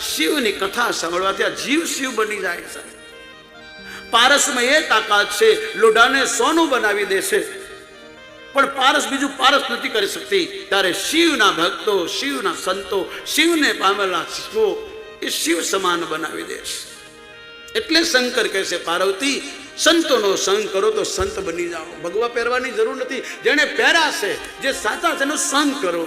શિવની કથા સાંભળવાથી આ જીવ શિવ બની જાય સાહેબ. પારસમાં એ તાકાત છે, લોઢાને સોનું બનાવી દેશે, પણ પારસ બીજું પારસ નથી કરી શકતી. ત્યારે શિવના ભક્તો, શિવના સંતો, શિવને પામેલા શિવો એ શિવ સમાન બનાવી દેશે. એટલે શંકર કહે છે, પાર્વતી સંતોનો સંગ કરો તો સંત બની જાઓ. ભગવા પહેરવાની જરૂર નથી, જેને પહેર્યા છે, જે સાચા છે એનો સંગ કરો.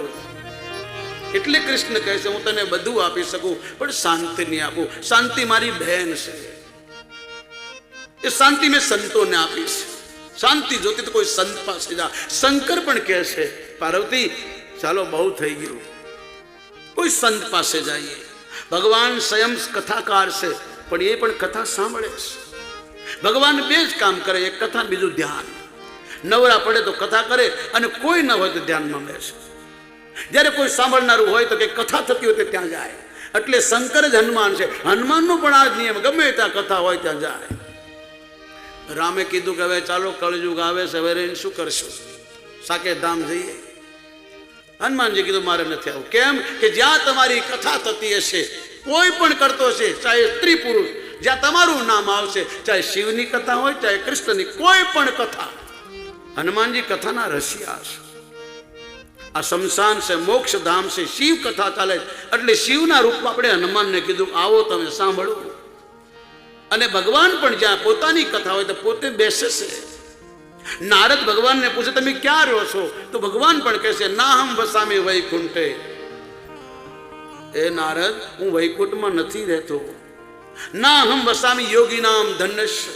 એટલે કૃષ્ણ કહે છે, હું તને બધું આપી શકું પણ શાંતિ નહીં આપું. શાંતિ મારી બહેન છે, એ શાંતિ મેં સંતોને આપીશ. શાંતિ જોતી તો કોઈ સંત પાસે જા. શંકર પણ કહે છે, પાર્વતી ચાલો બહુ થઈ ગયું, કોઈ સંત પાસે જઈએ. ભગવાન સ્વયં કથાકાર છે, પણ એ પણ કથા સાંભળે છે. ભગવાન બે જ કામ કરે, એક કથા, બીજું ધ્યાન. નવરા પડે તો કથા કરે, અને કોઈ ન હોય તો ધ્યાનમાં બેસે. જ્યારે કોઈ સાંભળનારું હોય તો કે કથા થતી હોય તો ત્યાં જાય. એટલે શંકર જ હનુમાન છે. હનુમાનનો પણ આ જ નિયમ, ગમે ત્યાં કથા હોય ત્યાં જાય. રામે કીધું કે હવે ચાલો કળયુગ આવે છે, હવે રહીને શું કરશું, સાકેત ધામ જઈએ. હનુમાનજી કીધું મારે નથી આવું. કેમ કે જ્યાં તમારી કથા થતી હશે, કોઈ પણ કરતો હશે, ચાહે સ્ત્રી પુરુષ, જ્યાં તમારું નામ આવશે, ચાહે શિવની કથા હોય ચાહે કૃષ્ણની, કોઈ પણ કથા. હનુમાનજી કથાના રસિયા છે. આ શમશાન છે, મોક્ષ ધામ છે, શિવ કથા ચાલે. એટલે શિવના રૂપમાં આપણે હનુમાનને કીધું આવો તમે સાંભળો. અને ભગવાન પણ જ્યાં પોતાની કથા હોય તો પોતે બેસે છે. નારદ ભગવાનને પૂછે તમે ક્યાં રહો છો, તો ભગવાન પણ કહે છે ના હમ વસામી વૈકુંઠે. એ નારદ, હું વૈકુંઠમાં નથી રહેતો. ના હમ વસામી યોગી નામ ધન્યસ્ય.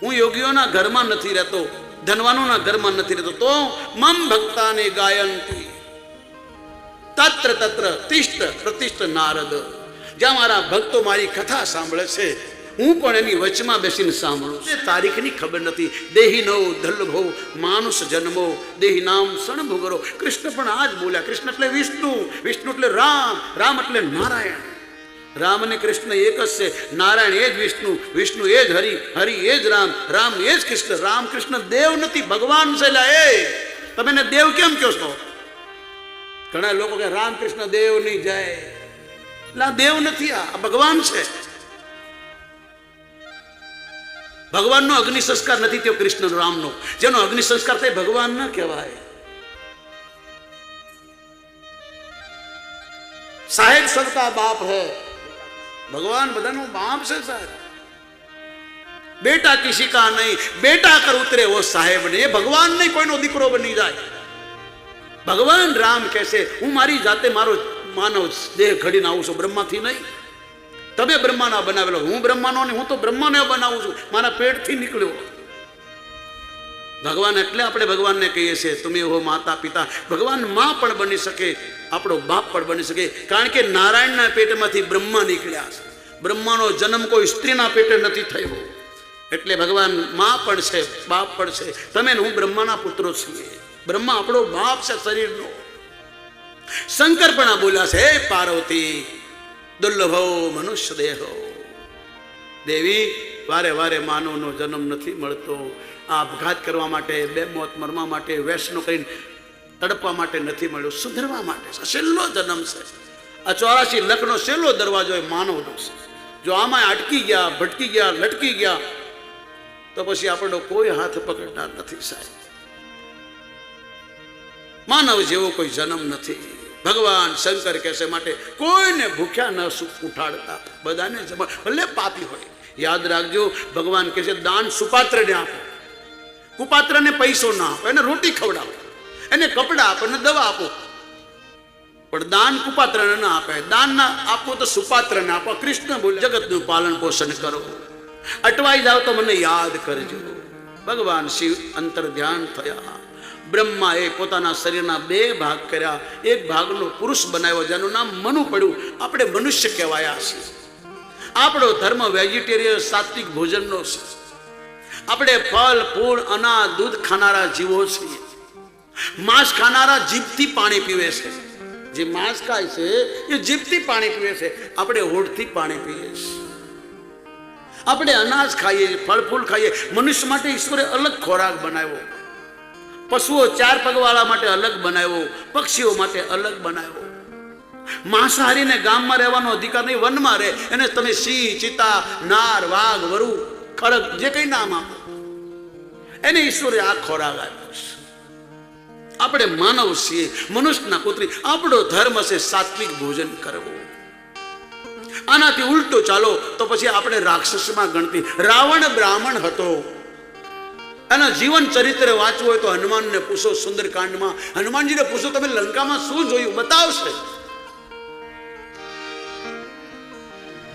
હું યોગીઓના ઘરમાં નથી રહેતો, ધનવાનોના ઘરમાં નથી રહેતો. તો મમ ભક્તાને ગાયંતી તત્ર તત્ર તિષ્ઠ પ્રતિષ્ઠ નારદ. જ્યાં મારા ભક્તો મારી કથા સાંભળે છે, હું પણ એની વચમાં બેસીને સાંભળું. એ તારીખની ખબર નથી. દેહીનો ધલ્ભો માનુષ જન્મો, દેહી નામ સણભુગરો. કૃષ્ણ પણ આ જ બોલ્યા. કૃષ્ણ એટલે વિષ્ણુ, વિષ્ણુ એટલે રામ, રામ એટલે નારાયણ. રામ અને કૃષ્ણ એક જ છે. નારાયણ એ જ વિષ્ણુ, વિષ્ણુ એ જ હરિ, હરિ એ જ રામ, રામ એ જ કૃષ્ણ. રામ કૃષ્ણ દેવ નથી, ભગવાન છે. એ તમે એને દેવ કેમ કહો છો? ઘણા લોકો કે રામ કૃષ્ણ દેવ નહીં જાય. એટલે આ દેવ નથી, આ ભગવાન છે. ભગવાનનો અગ્નિ સંસ્કાર નથી થયો કૃષ્ણ રામનો. જેનો અગ્નિ સંસ્કાર થાય ભગવાન ન કહેવાય. સાહેબ સબકા બાપ હૈ. ભગવાન બધાનો બાપ છે સાહેબ. બેટા કિસી કા નહીં, બેટા કર ઉતરે વો સાહેબ ને. એ ભગવાન નહીં, કોઈનો દીકરો બની જાય. ભગવાન રામ કહેશે હું મારી જાતે મારો માનવ દેહ ઘડીને આવું છું, બ્રહ્માથી નહીં. તમે બ્રહ્માના બનાવેલો, હું બ્રહ્માનો નહીં, હું તો બ્રહ્માને બનાવું છું, મારા પેટથી નીકળ્યો. ભગવાન એટલે આપણે ભગવાનને કહીએ છીએ તમે હો માતા પિતા. ભગવાન માં પણ બની શકે, આપણો બાપ પણ બની શકે. કારણ કે નારાયણના પેટમાંથી બ્રહ્મા નીકળ્યા છે. બ્રહ્માનો જન્મ કોઈ સ્ત્રીના પેટે નથી થયો. એટલે ભગવાન માં પણ છે, બાપ પણ છે. તમે હું બ્રહ્માના પુત્રો છીએ. બ્રહ્મા આપણો બાપ છે શરીરનો. શંકર પણ આ બોલ્યા છે, હે પાર્વતી દુર્લભો મનુષ્ય દેહો. દેવી, વારે વારે માનવનો જન્મ નથી મળતો. આ આપઘાત કરવા માટે, બે મોત મરવા માટે, વૈષ્ણવ કરીને તડપવા માટે નથી મળ્યો, સુધરવા માટે. છેલ્લો જન્મ છે. આ 84 લખનો છેલ્લો દરવાજો એ માનવનો છે. જો આમાં અટકી ગયા, ભટકી ગયા, લટકી ગયા તો પછી આપણો કોઈ હાથ પકડનાર નથી સાહેબ. માનવ જેવો કોઈ જન્મ નથી. ભગવાન શંકર કહેશે માટે કોઈને ભૂખ્યા ન ઉઠાડતા, બધાને જમા, ભલે પાપી હોય. યાદ રાખજો, ભગવાન કહે છે દાન સુપાત્રને આપો, કુપાત્રને પૈસો ના આપો, એને રોટી ખવડાવો, એને કપડા આપો, એને દવા આપો. પણ દાન કુપાત્રને ના આપે. દાન ના આપો તો સુપાત્રને આપો. કૃષ્ણ બોલ જગતનું પાલન પોષણ કરો. અટવાઈ જાવ તો મને યાદ કરજો. ભગવાન શિવ અંતર ધ્યાન થયા. બ્રહ્માએ પોતાના શરીરના 2 ભાગ કર્યા. એક ભાગનો પુરુષ બનાવ્યો, જેનું નામ મનુ પડ્યું. આપણે મનુષ્ય કહેવાયા છીએ. આપણો ધર્મ વેજીટેરિયન સાત્વિક ભોજનનો છે. આપણે ફળ ફૂલ અનાજ દૂધ ખાનારા જીવો છીએ. માંસ ખાનારા જીભથી પાણી પીવે છે. જે માંસ ખાય છે એ જીભથી પાણી પીવે છે. આપણે હોઠથી પાણી પીએ છીએ. આપણે અનાજ ખાઈએ, ફળ ફૂલ ખાઈએ. મનુષ્ય માટે ઈશ્વરે અલગ ખોરાક બનાવ્યો. પશુઓ 4 પગવાળા માટે અલગ બનાવ્યો, પક્ષીઓ માટે અલગ બનાવ્યો. માંસાહારીને ગામમાં રહેવાનો અધિકાર નહીં, વનમાં રહે. એને તમે સિંહ, ચિત્તા, નાર, વાઘ, વરુ, ખડક જે કઈ નામ આપો, એને ઈશ્વરે આ ખોરાક આપ્યો છે. આપણે માનવ છીએ, મનુષ્યના પુત્રી. આપણો ધર્મ છે સાત્વિક ભોજન કરવું. આનાથી ઉલટો ચાલો તો પછી આપણે રાક્ષસમાં ગણતી. રાવણ બ્રાહ્મણ હતો. એના જીવન ચરિત્ર વાંચવું હોય તો હનુમાનને પૂછો. સુંદરકાંડમાં હનુમાનજીને પૂછો, તમે લંકામાં શું જોયું, બતાવશે.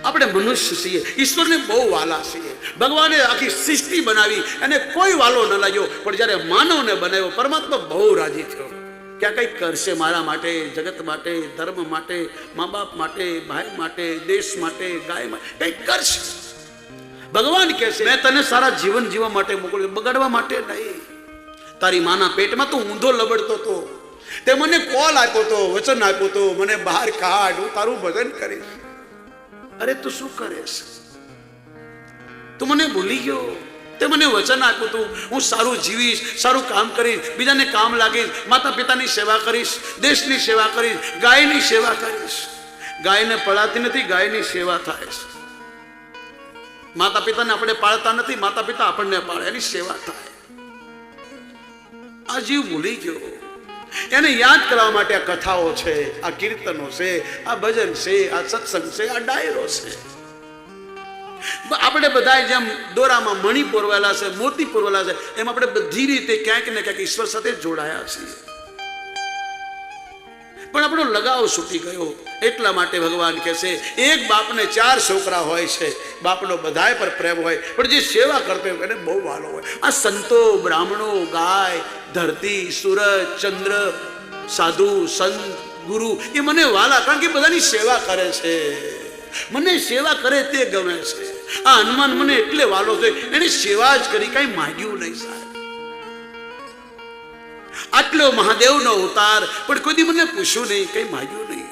આપણે મનુષ્ય છીએ, ઈશ્વરને બહુ વાલા છીએ. ભગવાને આખી સૃષ્ટિ બનાવી, એને કોઈ વાલો ન લાગ્યો. પણ જ્યારે માનવને બનાવ્યો, પરમાત્મા બહુ રાજી થયો કે આ કંઈક કરશે મારા માટે, જગત માટે, ધર્મ માટે, મા બાપ માટે, ભાઈ માટે, દેશ માટે, ગાય માટે કંઈક કરશે. ભગવાન કહે છે મેં તને સારા જીવન જીવવા માટે મોકલ્યો, બગાડવા માટે નહીં. તારી માના પેટમાં તું ઊંધો લબડતો હતો, તે મને કોલ આપ્યો હતો, વચન આપ્યો હતો, મને બહાર કાઢ, હું તારું ભજન કરીશ. અરે તું શું કરે છે? તું મને ભૂલી ગયો. તે મને વચન આપ્યું હતું, હું સારું જીવીશ, સારું કામ કરીશ, બીજાને કામ લાગીશ, માતા પિતાની સેવા કરીશ, દેશની સેવા કરીશ, ગાયની સેવા કરીશ. ગાયને પળાતી નથી, ગાયની સેવા થાય છે. માતા પિતાને આપણે પાળતા નથી, માતા પિતા આપણને પાળે, એની સેવા થાય. આ જીવ ભૂલી ગયો. એને યાદ કરવા માટે આ કથાઓ છે, આ કીર્તનો છે, આ ભજન છે, આ સત્સંગ છે, આ ડાયરો છે. આપણે બધા જેમ દોરામાં મણી પોરવેલા છે, મોતી પોરવેલા છે, એમ આપણે બધી રીતે ક્યાંક ને ક્યાંક ઈશ્વર સાથે જોડાયા છીએ. પણ આપણો લગાવ છૂટી ગયો. એટલા માટે ભગવાન કહે છે એક બાપને 4 છોકરા હોય છે, બાપનો બધાય પર પ્રેમ હોય, પણ જે સેવા કરતો હોય એને બહુ વાલો હોય. આ સંતો, બ્રાહ્મણો, ગાય, ધરતી, સૂરજ, ચંદ્ર, સાધુ, સંત, ગુરુ એ મને વાલા, કારણ કે બધાની સેવા કરે છે. મને સેવા કરે તે ગમે છે. આ હનુમાન મને એટલે વાલો છે, એને સેવા જ કરી, કઈ માંગ્યું નહીં સાહેબ. આટલો મહાદેવનો અવતાર, પણ કોઈ દી મને પૂછ્યું નહીં, કઈ માંગ્યું નહીં.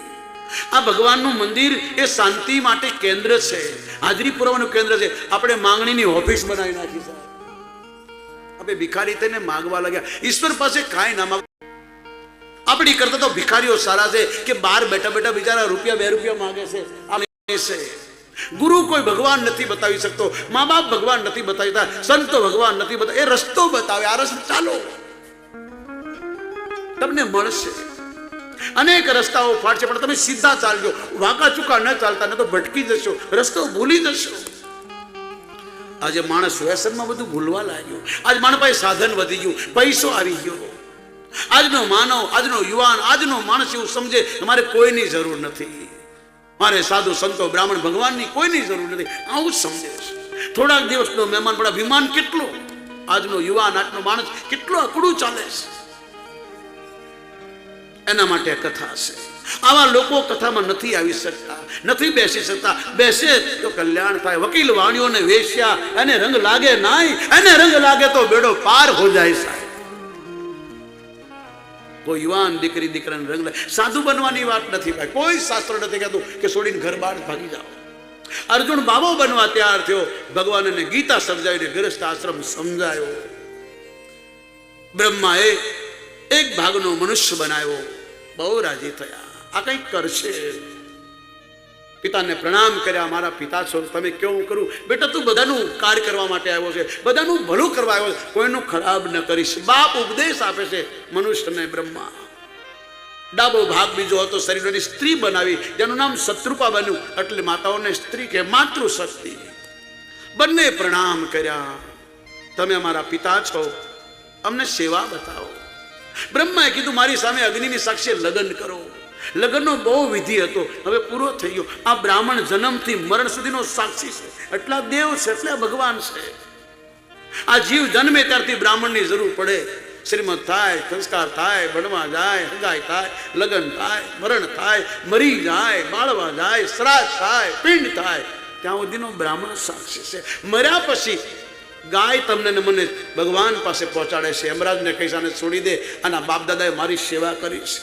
આ ભગવાનનું મંદિર એ શાંતિ માટે કેન્દ્ર છે, હાજરી પુરાવાનું કેન્દ્ર છે. આપણે માંગણીની ઓફિસ બનાવી નાખી સાહેબ. આપણે ભિખારી થઈને માંગવા લાગ્યા. ઈશ્વર પાસે કાંઈ ના માંગ. આપણી કરતા તો ભિખારીઓ સારા છે કે બહાર બેઠા બેઠા બિચારા રૂપિયા 2 રૂપિયા માંગે છે. ગુરુ કોઈ ભગવાન નથી બતાવી શકતો, મા બાપ ભગવાન નથી બતાવતા, સંતો ભગવાન નથી બતાવતા. એ રસ્તો બતાવે, આ રસ્તો ચાલો, તમને મળશે. અનેક રસ્તાઓ ફાટશે, પણ તમે સીધા ચાલજો, વાંકા ચૂકા ન ચાલતા, ન તો ભટકી જશો, રસ્તો ભૂલી જશો. આજે માણસ વ્યસનમાં બધું ભૂલવા લાગ્યો. આજ માણસ પાસે સાધન વધી ગયું, પૈસો આવી ગયો. આજનો માનવ, આજનો યુવાન, આજનો માણસ એવું સમજે મારે કોઈની જરૂર નથી, મારે સાધુ સંતો બ્રાહ્મણ ભગવાનની કોઈની જરૂર નથી, આવું સમજે છે. થોડાક દિવસનો મહેમાન પણ અભિમાન કેટલો. આજનો યુવાન, આજનો માણસ કેટલો અકડું ચાલે છે. એના માટે કથા છે. આવા લોકો કથામાં નથી આવી શકતા, નથી બેસી શકતા. બેસે તો કલ્યાણ થાય. વકીલ વાણીઓને વેશ્યા, એને રંગ લાગે નાય, એને રંગ લાગે તો બેડો પાર હો જાય સાહેબ. કોઈ યુવાન દીકરી દીકરાને રંગ લાગે. સાધુ બનવાની વાત નથી ભાઈ, કોઈ શાસ્ત્ર નથી કહેતું કે છોડીને ઘર બહાર ભાગી જાઓ. અર્જુન બાબો બનવા તૈયાર થયો, ભગવાન એને ગીતા સમજાવીને ગૃહસ્થ આશ્રમ સમજાયો. બ્રહ્માએ એક ભાગનો મનુષ્ય બનાવ્યો, બહુ રાજી થયા. આ કંઈક કરશે. પિતાને પ્રણામ કર્યા, મારા પિતા છો, તમે કેવું કરું? બેટા તું બધાનું કાર્ય કરવા માટે આવ્યો છે, બધાનું ભલું કરવા આવ્યો છે, કોઈનું ખરાબ ન કરીશ. બાપ ઉપદેશ આપે છે મનુષ્યને. બ્રહ્મા ડાબો ભાગ બીજો હતો, શરીરની સ્ત્રી બનાવી, જેનું નામ શત્રુપા બન્યું, એટલે માતાઓને સ્ત્રી કે માતૃશક્તિ. બંને પ્રણામ કર્યા, તમે અમારા પિતા છો, અમને સેવા બતાવો. બ્રહ્માએ કીધું મારી સામે અગ્નિની સાક્ષી લગ્ન કરો. લગ્નનો બહુ વિધિ હતો, હવે પૂરો થઈ ગયો. આ બ્રાહ્મણ જન્મથી મરણ સુધીનો સાક્ષી છે. એટલા દેવ છે, એટલા ભગવાન છે. આ જીવ જન્મે ત્યારથી બ્રાહ્મણની જરૂર પડે. શ્રીમદ થાય, સંસ્કાર થાય, ભણવા જાય, હગાઈ થાય, લગ્ન થાય, મરણ થાય, મરી જાય, બાળવા જાય, શ્રાદ્ધ થાય, પિંડ થાય, ત્યાં સુધીનો બ્રાહ્મણ સાક્ષી છે. મર્યા પછી ગાય તમને ને મને ભગવાન પાસે પહોંચાડે છે. યમરાજને કૈસાને છોડી દે, અને બાપ દાદાએ મારી સેવા કરી છે.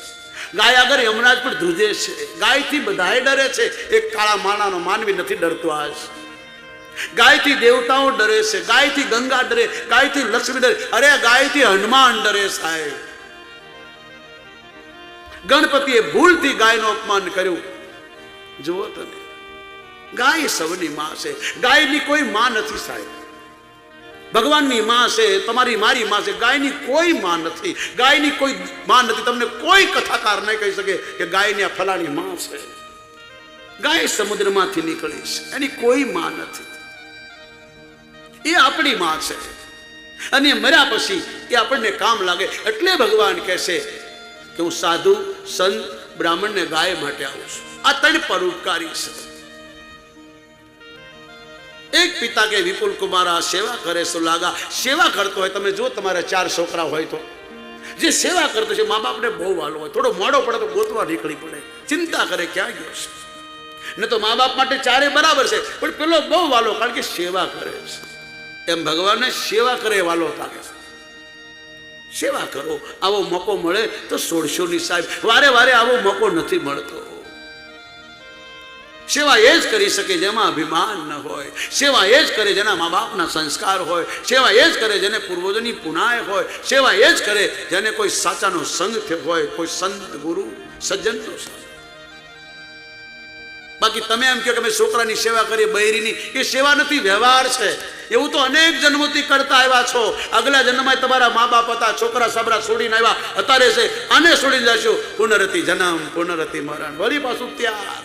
ગાય આગળ યમરાજ પણ ધ્રુજે છે. ગાયથી બધાએ ડરે છે. એક કાળા માણાનો માનવી નથી ડરતો. આજ ગાયથી દેવતાઓ ડરે છે, ગાયથી ગંગા ડરે, ગાયથી લક્ષ્મી ડરે, અરે ગાયથી હનુમાન ડરે સાહેબ. ગણપતિએ ભૂલથી ગાયનું અપમાન કર્યું. જુઓ તમે, ગાય સૌની માં છે. ગાયની કોઈ માં નથી સાહેબ. ભગવાનની માં છે, તમારી મારી માં છે. ગાયની કોઈ માં નથી. ગાયની કોઈ માં નથી. તમને કોઈ કથાકાર નહીં કહી શકે કે ગાયની આ ફલાણી માં છે. ગાય સમુદ્રમાંથી નીકળી છે, એની કોઈ માં નથી. એ આપણી માં છે અને મર્યા પછી એ આપણને કામ લાગે. એટલે ભગવાન કહે છે કે હું સાધુ, સંત, બ્રાહ્મણને ગાય માટે આવું છું. આ ત્રણ પરોપકારી છે. એક પિતા કે વિપુલ કુમાર આ સેવા કરે છે લાગા. સેવા કરતો હોય, તમે જો તમારા 4 છોકરા હોય તો જે સેવા કરતો છે, મા બાપને બહુ વાલો હોય, થોડો મોડો પડે તો ગોતવા નીકળી પડે, ચિંતા કરે ક્યાં ગયો છે. ને તો મા બાપ માટે 4 બરાબર છે, પણ પેલો બહુ વાલો, કારણ કે સેવા કરે છે. એમ ભગવાનને સેવા કરે વાલો લાગે છે. સેવા કરો. આવો મોકો મળે તો છોડશો નહીં સાહેબ. વારે વારે આવો મોકો નથી મળતો. સેવા એ જ કરી શકે જેમાં અભિમાન ન હોય. સેવા એ જ કરે જેના મા બાપના સંસ્કાર હોય. સેવા એ જ કરે જેને પૂર્વજોની પુનાય હોય. સેવા એ જ કરે જેને કોઈ સાચાનો સંગ થયો હોય, કોઈ સંત, ગુરુ, સજ્જનનો સંગ. બાકી તમે એમ કહો કે અમે છોકરાની સેવા કરીએ, બૈરીની, એ સેવા નથી, વ્યવહાર છે. એવું તો અનેક જન્મોથી કરતા આવ્યા છો. આગલા જન્મમાં તમારા મા બાપ હતા, છોકરા સાબરા છોડીને આવ્યા, અત્યારે છે આને છોડીને જશો. પુનરતિ જન્મ, પુનરતિ મરણ, વળી પાછું ત્યાર.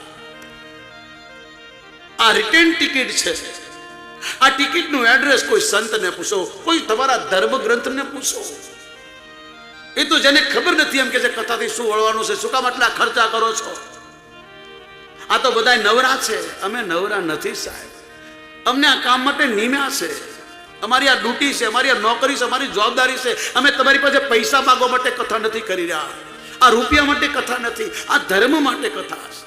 આ રિટર્ન ટિકિટ છે. આ ટિકિટનું એડ્રેસ કોઈ સંતને પૂછો, કોઈ તમારા ધર્મ ગ્રંથને પૂછો. એ તો જેને ખબર નથી એમ કે છે કથાથી શું વળવાનું છે, શું કામ આટલા ખર્ચા કરો છો. આ તો બધા નવરા છે. અમે નવરા નથી સાહેબ. અમને આ કામ માટે નિમ્યા છે. અમારી આ ડ્યુટી છે, અમારી આ નોકરી છે, અમારી જવાબદારી છે. અમે તમારી પાસે પૈસા માંગવા માટે કથા નથી કરી રહ્યા. આ રૂપિયા માટે કથા નથી, આ ધર્મ માટે કથા છે.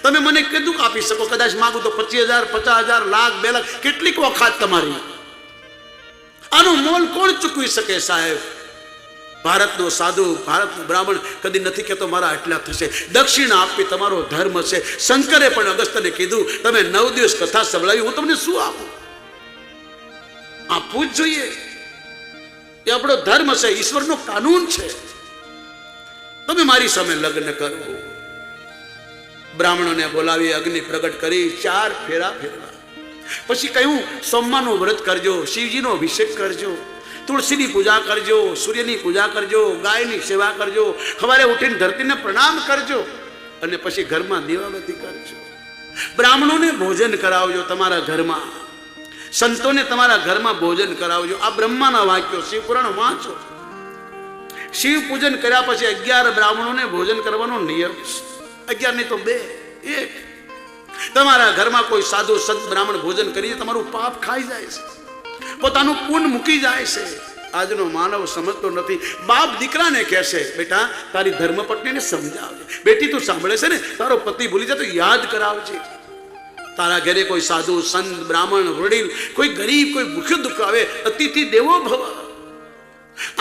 તમે મને કીધું આપી શકો, કદાચ માંગુ તો 25,000, 50,000, લાખ, 2 લાખ, કેટલીક વખત તમારી. આનું મોલ કોણ ચૂકવી શકે સાહેબ? ભારતનો સાધુ, ભારતનો બ્રાહ્મણ કદી નથી કહેતો મારા આટલા થશે. દક્ષિણા આપવી તમારો ધર્મ છે. શંકરે પણ અગસ્ત્યને કીધું તમે 9 દિવસ કથા સંભળાવી, હું તમને શું આપું? આપવું જ જોઈએ. એ આપણો ધર્મ છે, ઈશ્વરનો કાનૂન છે. તમે મારી સામે લગ્ન કરો. બ્રાહ્મણોને બોલાવી અગ્નિ પ્રગટ કરી 4 ફેરા ફેરવા. પછી કહ્યું સોમવારનું વ્રત કરજો, શિવજીનો અભિષેક કરજો, તુલસીની પૂજા કરજો, સૂર્યની પૂજા કરજો, ગાયની સેવા કરજો, સવારે ઉઠીને ધરતીને પ્રણામ કરજો અને પછી ઘરમાં દીવાબત્તી કરજો. બ્રાહ્મણોને ભોજન કરાવજો તમારા ઘરમાં, સંતોને તમારા ઘરમાં ભોજન કરાવજો. આ બ્રહ્માના વાક્યો, શિવપુરાણ વાંચો. શિવ પૂજન કર્યા પછી 11 બ્રાહ્મણોને ભોજન કરવાનો નિયમ છે. 11 નહીં તો 2, 1. તમારા ઘરમાં કોઈ સાધુ સંત બ્રાહ્મણ ભોજન કરી તમારું પાપ ખાઈ જાય છે, પોતાનું પુણ્ય મૂકી જાય છે. આજનો માનવ સમજતો નથી. બાપ દીકરાને કહે છે બેટા તારી ધર્મપત્નીને સમજાવજે. બેટી તું સાંભળે છે ને, તારો પતિ ભૂલી જાય તો યાદ કરાવજે. તારા ઘરે કોઈ સાધુ સંત બ્રાહ્મણ વડીલ, કોઈ ગરીબ, કોઈ ભૂખ્યો દુઃખ આવે, અતિથિ દેવો ભવ.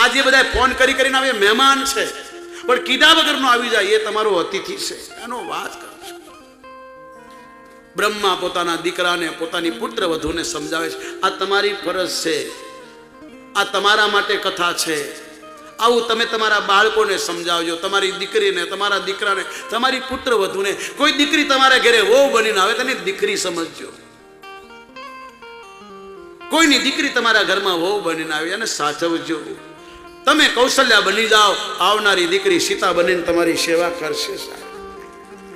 આજે બધા ફોન કરીને આવે મહેમાન છે, પણ કીધા વગરનો આવી જાય એ તમારો અતિથિ છે. એનો વાત કરજો. બ્રહ્મા પોતાના દીકરાને, પોતાની પુત્ર વધુને સમજાવે છે આ તમારી ફરજ છે, આ તમારા માટે કથા છે. આવું તમે તમારા બાળકોને સમજાવજો, તમારી દીકરીને, તમારા દીકરાને, તમારી પુત્ર વધુને. કોઈ દીકરી તમારા ઘરે વહુ બનીને આવે તેને દીકરી સમજજો. કોઈની દીકરી તમારા ઘરમાં વહુ બનીને આવે એને સાચવજો. તમે કૌશલ્યા બની જાઓ, આવનારી દીકરી સીતા બનીને તમારી સેવા કરશે.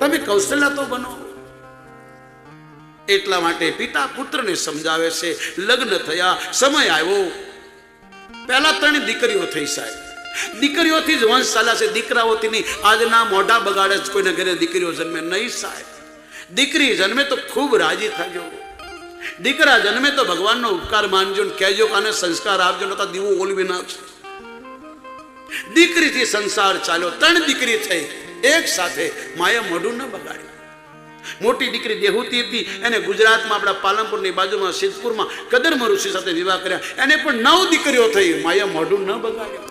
તમે કૌશલ્યા તો બનો. એટલા માટે પિતા પુત્રને સમજાવે છે. લગ્ન થયા, સમય આવ્યો. પહેલા 3 દીકરીઓ થઈ સાહેબ. દીકરીઓથી જ વંશ ચાલ્યા છે, દીકરાઓથી નહીં. આજના મોઢા બગાડે જ કોઈને ઘરે દીકરીઓ જન્મે નહીં સાહેબ. દીકરી જન્મે તો ખૂબ રાજી થજો. દીકરા જન્મે તો ભગવાનનો ઉપકાર માનજો ને કહેજો કે આને સંસ્કાર આપજો, નતા દીવો ઓલવી નાખશે. દીકરીથી સંસાર ચાલ્યો. 3 દીકરી થઈ એક સાથે. માયા મોઢું ન બગાડ્યું. મોટી દીકરી દેહૂતી હતી, એને ગુજરાતમાં આપણા પાલનપુરની બાજુમાં સિદ્ધપુરમાં કદર્મ ઋષિ સાથે વિવાહ કર્યા. એને પણ 9 દીકરીઓ થઈ. માયા મોઢું ન બગાડ્યું.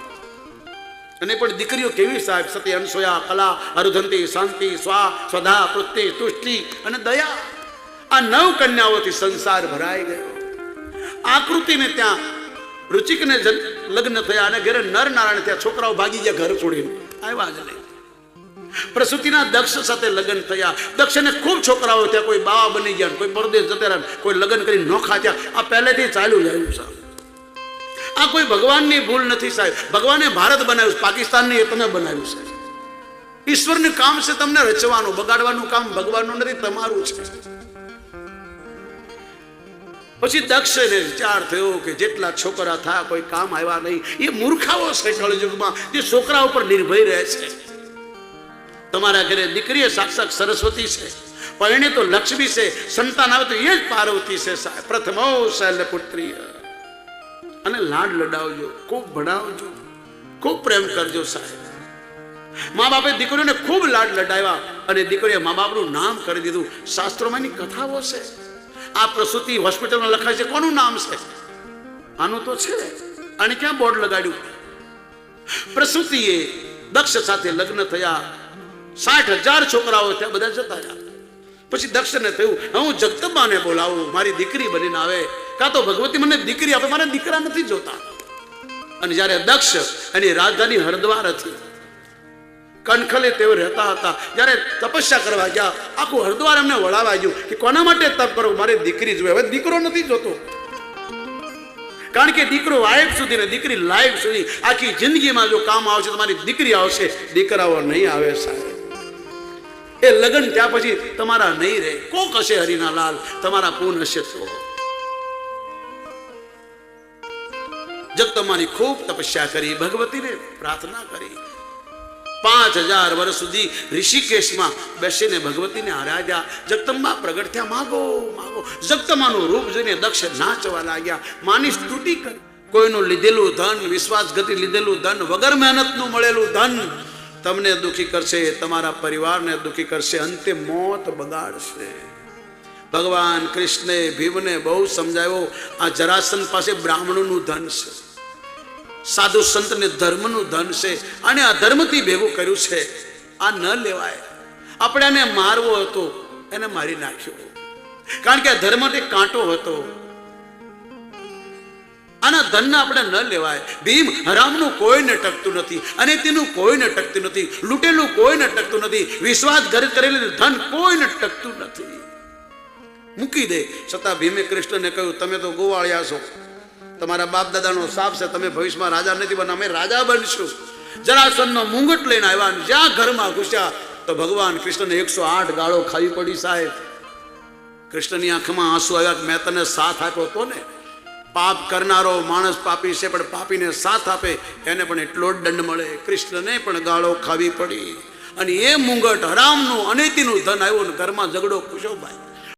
અને પણ દીકરીઓ કેવી સાહેબ? સતી, અનસૂયા, કલા, અરુધંતી, શાંતિ, સ્વા, સ્વધા, પૃથ્વી, તુષ્ટિ અને દયા. આ 9 કન્યાઓથી સંસાર ભરાઈ ગયો. આકૃતિને ત્યાં રુચિકને લગ્ન થયા અને ઘરે નર નારાયણ ત્યાં છોકરાઓ ભાગી ગયા ઘર છોડીને, આવ્યા જ નહીં. પ્રસૂતિના દક્ષ સાથે લગ્ન થયા. દક્ષને ખૂબ છોકરાઓ થયા, કોઈ બાવા બની ગયા, કોઈ પરદેશ જતા રહ્યા, કોઈ લગ્ન કરી નોખા થયા. આ પહેલેથી ચાલ્યું જાય સાહેબ. આ કોઈ ભગવાનની ભૂલ નથી સાહેબ. ભગવાને ભારત બનાવ્યું, પાકિસ્તાનની એ તમે બનાવ્યું છે. ઈશ્વરનું કામ છે તમને રચવાનું, બગાડવાનું કામ ભગવાનનું નથી, તમારું છે. પછી દક્ષને વિચાર થયો કે જેટલા છોકરા થયા કોઈ કામ આવ્યા નહીં. એ મૂર્ખાઓ છે કળયુગમાં જે છોકરા ઉપર નિર્ભય રહે છે. તમારા ઘરે દીકરી સાક્ષાત સરસ્વતી છે, પરણે તો લક્ષ્મી છે, સંતાન આવે તો એ જ પાર્વતી છે સાહેબ. પ્રથમો શૈલપુત્રી. અને લાડ લડાવજો, ખૂબ ભણાવજો, ખૂબ પ્રેમ કરજો સાહેબ. મા બાપે દીકરીઓને ખૂબ લાડ લડાવ્યા અને દીકરીએ મા બાપનું નામ કરી દીધું. શાસ્ત્રોમાંની કથાઓ છે. આ પ્રસૂતિ હોસ્પિટલમાં લખાય છે, કોનું નામ છે? આનું તો છે. અને ક્યાં બોર્ડ લગાડ્યું? પ્રસૂતિએ દક્ષ સાથે લગ્ન થયા. 60,000 છોકરાઓ ત્યાં બધા જતા રહ્યા. પછી દક્ષને થયું હું જગદંબાને બોલાવું, મારી દીકરી બનીને આવે, કાં તો ભગવતી મને દીકરી આપે, મારા દીકરા નથી જોતા. અને જ્યારે દક્ષ એની રાજધાની હરદ્વાર હતી, કનખલે તેઓ રહેતા હતા, જ્યારે તપસ્યા કરવા ગયા આખું હરદ્વાર એમને વળાવા ગયું કે કોના માટે તપ કરો? મારી દીકરી જોઈએ. હવે દીકરો નથી જોતો, કારણ કે દીકરો વાઇફ સુધી ને દીકરી લાઈફ સુધી, આખી જિંદગીમાં જો કામ આવશે તમારી દીકરી આવશે, દીકરાઓ નહીં આવે સાહેબ. એ લગ્ન ત્યાં પછી તમારા નહીં રહે. કોક હશે હરિના લાલ, તમારા પૂન હશે તો. જગદંબાની ખૂબ તપસ્યા કરી, ભગવતીને પ્રાર્થના કરી. 5000 વર્ષ સુધી ઋષિકેશમાં બેસીને ભગવતીને આરાધ્યા. જગદંબા પ્રગટ થયા, માગો માગો. જગદંબાનું રૂપ જોઈને દક્ષ નાચવા લાગ્યા, માની સ્તુતિ કરી. કોઈનું લીધેલું ધન, વિશ્વાસઘાતી લીધેલું ધન, વગર મહેનતનું મળેલું ધન તમને દુઃખી કરશે, તમારા પરિવારને દુઃખી કરશે, અંતે મોત બગાડશે. ભગવાન કૃષ્ણે ભીમને બહુ સમજાવ્યો, આ જરાસંધ પાસે બ્રાહ્મણોનું ધન છે, સાધુ સંતને ધર્મનું ધન છે, અને આ ધર્મથી ભેગું કર્યું છે, આ ન લેવાય. આપણે એને મારવો હતો, એને મારી નાખ્યો, કારણ કે આ ધર્મ એક કાંટો હતો. આના ધનને આપણે ન લેવાય. ભીમ હરામનું કોઈને ટકતું નથી, અને તેનું કોઈને ટકતું નથી, લૂંટેલું કોઈને ટકતું નથી, વિશ્વાસઘાત કરેલું ધન કોઈને ટકતું નથી. મૂકી દે. છતાં ભીમે કૃષ્ણને કહ્યું તમે તો ગોવાળિયા છો, તમારા બાપ દાદાનો સાપ છે, તમે ભવિષ્યમાં રાજા નથી બનવા, અમે રાજા બનશું. જરાસંધનો મુંગટ લઈને આવ્યા, જ્યાં ઘરમાં ઘૂસ્યા તો ભગવાન કૃષ્ણને 108 ગાળો ખાવી પડી સાહેબ. કૃષ્ણની આંખમાં આંસુ આવ્યા કે મેં તને સાથ આપ્યો હતો ને. પાપ કરનારો માણસ પાપી છે, પણ પાપીને સાથ આપે એને પણ એટલો જ દંડ મળે. કૃષ્ણને પણ ગાળો ખાવી પડી, અને એ મુંગટ હરામનું અનૈતિનું ધન આવ્યું ને ઘરમાં ઝઘડો ખુશો ભાઈ.